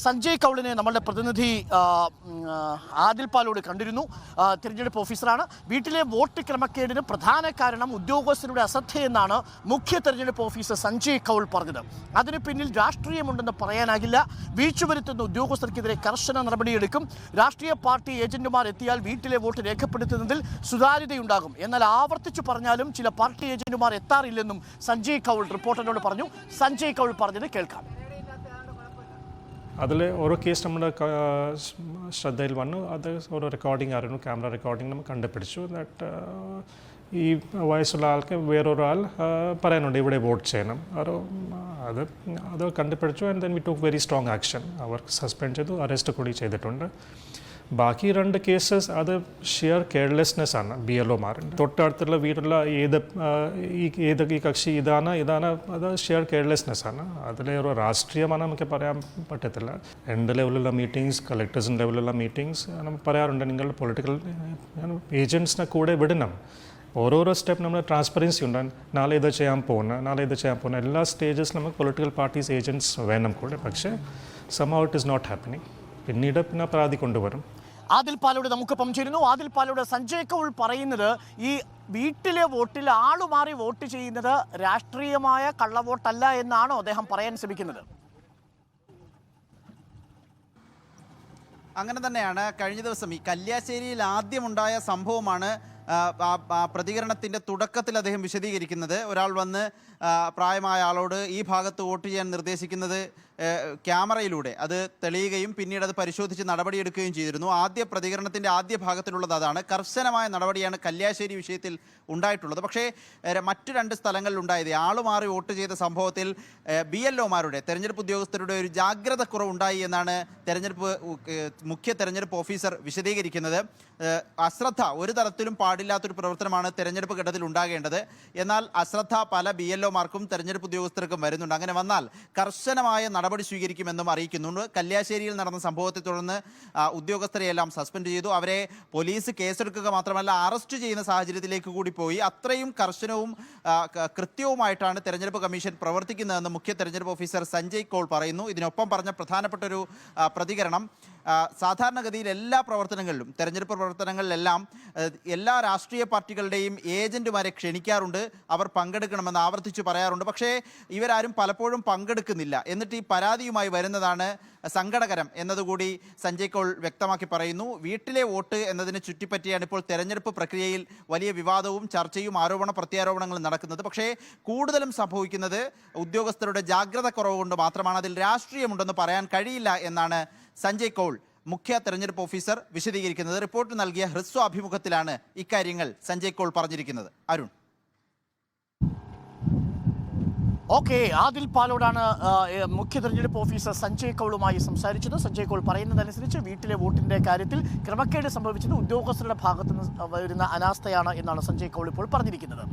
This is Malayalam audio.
സഞ്ജയ് കൗളിനെ നമ്മളുടെ പ്രതിനിധി ആദിൽ പാലോട് കണ്ടിരുന്നു. തിരഞ്ഞെടുപ്പ് ഓഫീസറാണ്. വീട്ടിലെ വോട്ട് ക്രമക്കേടിന് പ്രധാന കാരണം ഉദ്യോഗസ്ഥരുടെ അശ്രദ്ധയെന്നാണ് മുഖ്യ തെരഞ്ഞെടുപ്പ് ഓഫീസർ സഞ്ജയ് കൗൾ പറഞ്ഞത്. അതിന് പിന്നിൽ രാഷ്ട്രീയമുണ്ടെന്ന് പറയാനാകില്ല. വീഴ്ച വരുത്തുന്ന ഉദ്യോഗസ്ഥർക്കെതിരെ കർശന നടപടിയെടുക്കും. രാഷ്ട്രീയ പാർട്ടി ഏജന്റുമാർ എത്തിയാൽ വീട്ടിലെ വോട്ട് രേഖപ്പെടുത്തുന്നതിൽ സുതാര്യതയുണ്ടാകും. എന്നാൽ ആവർത്തിച്ചു പറഞ്ഞാലും ചില പാർട്ടി ഏജന്റുമാർ എത്താറില്ലെന്നും സഞ്ജയ് കൗൾ റിപ്പോർട്ടറിനോട് പറഞ്ഞു. സഞ്ജയ് കൗൾ പറഞ്ഞത് കേൾക്കാം. അതിൽ ഓരോ കേസ് നമ്മുടെ ശ്രദ്ധയിൽ വന്നു. അത് ഓരോ റെക്കോർഡിംഗ് ആയിരുന്നു, ക്യാമറ റെക്കോർഡിംഗ് നമ്മൾ കണ്ടുപിടിച്ചു. ദാറ്റ് ഈ വയസ്സുള്ള ആൾക്ക് വേറൊരാൾ പറയാനുണ്ട് ഇവിടെ വോട്ട് ചെയ്യണം. അത് കണ്ടുപിടിച്ചു. And then we talk very strong action. അവർ സസ്പെൻഡ് ചെയ്തു, അറസ്റ്റ് കൂടി ചെയ്തിട്ടുണ്ട്. ബാക്കി 2 കേസസ് അത് ഷിയർ കെയർലെസ്നെസ് ആണ്. BLOമാരുണ്ട് തൊട്ടടുത്തുള്ള വീട്ടിലുള്ള ഏത് കക്ഷി ഇതാണ് അത് ഷിയർ കെയർലെസ്നെസ് ആണ്. അതിലെ ഒരു രാഷ്ട്രീയമാണ് നമുക്ക് പറയാൻ പറ്റത്തില്ല. 2 ലെവലിലുള്ള മീറ്റിംഗ്സ്, കളക്ടേഴ്സിൻ്റെ ലെവലിലുള്ള മീറ്റിംഗ്സ് നമ്മൾ പറയാറുണ്ട്, നിങ്ങൾ പൊളിറ്റിക്കൽ ഏജൻസിനെ കൂടെ വിടണം. ഓരോരോ സ്റ്റെപ്പ് നമ്മൾ ട്രാൻസ്പെറൻസി ഉണ്ടാകും. നാളെ ഇത് ചെയ്യാൻ പോകുന്ന എല്ലാ സ്റ്റേജസിലും നമുക്ക് പൊളിറ്റിക്കൽ പാർട്ടീസ് ഏജൻറ്റ്സ് വേണം കൂടെ. പക്ഷേ somehow it is not happening. പിന്നീട് പരാതി കൊണ്ടുവരും. ആദിൽ പാലോട് നമുക്കൊപ്പം ചേരുന്നു. ആദിൽ പാലോട്, സഞ്ജയ് കൗൾ പറയുന്നത് ഈ വീട്ടിലെ വോട്ടിൽ ആളുമാറി വോട്ട് ചെയ്യുന്നത് രാഷ്ട്രീയമായ കള്ളവോട്ടല്ല എന്നാണോ അദ്ദേഹം പറയാൻ ശ്രമിക്കുന്നത്? അങ്ങനെ തന്നെയാണ്. കഴിഞ്ഞ ദിവസം ഈ കല്യാശ്ശേരിയിൽ ആദ്യമുണ്ടായ സംഭവമാണ് പ്രതികരണത്തിൻ്റെ തുടക്കത്തിൽ അദ്ദേഹം വിശദീകരിക്കുന്നത്. ഒരാൾ വന്ന് പ്രായമായ ആളോട് ഈ ഭാഗത്ത് വോട്ട് ചെയ്യാൻ നിർദ്ദേശിക്കുന്നത് ക്യാമറയിലൂടെ അത് തെളിയുകയും പിന്നീട് അത് പരിശോധിച്ച് നടപടിയെടുക്കുകയും ചെയ്തിരുന്നു. ആദ്യ പ്രതികരണത്തിൻ്റെ ആദ്യ ഭാഗത്തിലുള്ളത് അതാണ്. കർശനമായ നടപടിയാണ് കല്യാശ്ശേരി വിഷയത്തിൽ ഉണ്ടായിട്ടുള്ളത്. പക്ഷേ മറ്റു 2 സ്ഥലങ്ങളിൽ ഉണ്ടായത് ആളുമാറി വോട്ട് ചെയ്ത സംഭവത്തിൽ BLOമാരുടെ തെരഞ്ഞെടുപ്പ് ഉദ്യോഗസ്ഥരുടെ ഒരു ജാഗ്രത കുറവുണ്ടായി എന്നാണ് മുഖ്യ തെരഞ്ഞെടുപ്പ് ഓഫീസർ വിശദീകരിക്കുന്നത്. അശ്രദ്ധ ഒരു തരത്തിലും പാടില്ലാത്തൊരു പ്രവർത്തനമാണ് തെരഞ്ഞെടുപ്പ് ഘട്ടത്തിൽ ഉണ്ടാകേണ്ടത്. എന്നാൽ അശ്രദ്ധ പല BLOമാർക്കും തെരഞ്ഞെടുപ്പ് ഉദ്യോഗസ്ഥർക്കും വരുന്നുണ്ട്. അങ്ങനെ വന്നാൽ കർശനമായ നടപടി സ്വീകരിക്കുമെന്നും അറിയിക്കുന്നുണ്ട്. കല്യാശ്ശേരിയിൽ നടന്ന സംഭവത്തെ തുടർന്ന് ഉദ്യോഗസ്ഥരെയെല്ലാം സസ്പെൻഡ് ചെയ്തു. അവരെ പോലീസ് കേസെടുക്കുക മാത്രമല്ല അറസ്റ്റ് ചെയ്യുന്ന സാഹചര്യത്തിലേക്ക് കൂടി പോയി. അത്രയും കർശനവും കൃത്യവുമായിട്ടാണ് തെരഞ്ഞെടുപ്പ് കമ്മീഷൻ പ്രവർത്തിക്കുന്നതെന്ന് മുഖ്യ തെരഞ്ഞെടുപ്പ് ഓഫീസർ സഞ്ജയ് കൗൾ പറയുന്നു. ഇതിനൊപ്പം പറഞ്ഞ പ്രധാനപ്പെട്ട ഒരു പ്രതികരണം, സാധാരണഗതിയിൽ എല്ലാ പ്രവർത്തനങ്ങളിലും തെരഞ്ഞെടുപ്പ് പ്രവർത്തനങ്ങളിലെല്ലാം എല്ലാ രാഷ്ട്രീയ പാർട്ടികളുടെയും ഏജന്റുമാരെ ക്ഷണിക്കാറുണ്ട്, അവർ പങ്കെടുക്കണമെന്ന് ആവർത്തിച്ച് പറയാറുണ്ട്. പക്ഷേ ഇവരാരും പലപ്പോഴും പങ്കെടുക്കുന്നില്ല. എന്നിട്ട് ഈ പരാതിയുമായി വരുന്നതാണ് സങ്കടകരം എന്നതുകൂടി സഞ്ജയ് കൗൾ വ്യക്തമാക്കി പറയുന്നു. വീട്ടിലെ വോട്ട് എന്നതിനെ ചുറ്റിപ്പറ്റിയാണ് ഇപ്പോൾ തെരഞ്ഞെടുപ്പ് പ്രക്രിയയിൽ വലിയ വിവാദവും ചർച്ചയും ആരോപണ പ്രത്യാരോപണങ്ങളും നടക്കുന്നത്. പക്ഷേ കൂടുതലും സംഭവിക്കുന്നത് ഉദ്യോഗസ്ഥരുടെ ജാഗ്രത കുറവ് കൊണ്ട് മാത്രമാണ്. അതിൽ രാഷ്ട്രീയമുണ്ടെന്ന് പറയാൻ കഴിയില്ല എന്നാണ് സഞ്ജയ് കൗൾ മുഖ്യ തെരഞ്ഞെടുപ്പ് ഓഫീസർ വിശദീകരിക്കുന്നത്. റിപ്പോർട്ട് നൽകിയ ഹ്രസ്വ അഭിമുഖത്തിലാണ് ഇക്കാര്യങ്ങൾ സഞ്ജയ് കൗൾ പറഞ്ഞിരിക്കുന്നത്. അരുൺ. ഓക്കെ, ആദിൽ പാലോടാണ് മുഖ്യ തെരഞ്ഞെടുപ്പ് ഓഫീസർ സഞ്ജയ് കൗളുമായി സംസാരിച്ചത്. സഞ്ജയ് കൗൾ പറയുന്നതനുസരിച്ച് വീട്ടിലെ വോട്ടിന്റെ കാര്യത്തിൽ ക്രമക്കേട് സംഭവിച്ചത് ഉദ്യോഗസ്ഥരുടെ ഭാഗത്തുനിന്ന് വരുന്ന അനാസ്ഥയാണ് എന്നാണ് സഞ്ജയ് കൗൾ ഇപ്പോൾ പറഞ്ഞിരിക്കുന്നത്.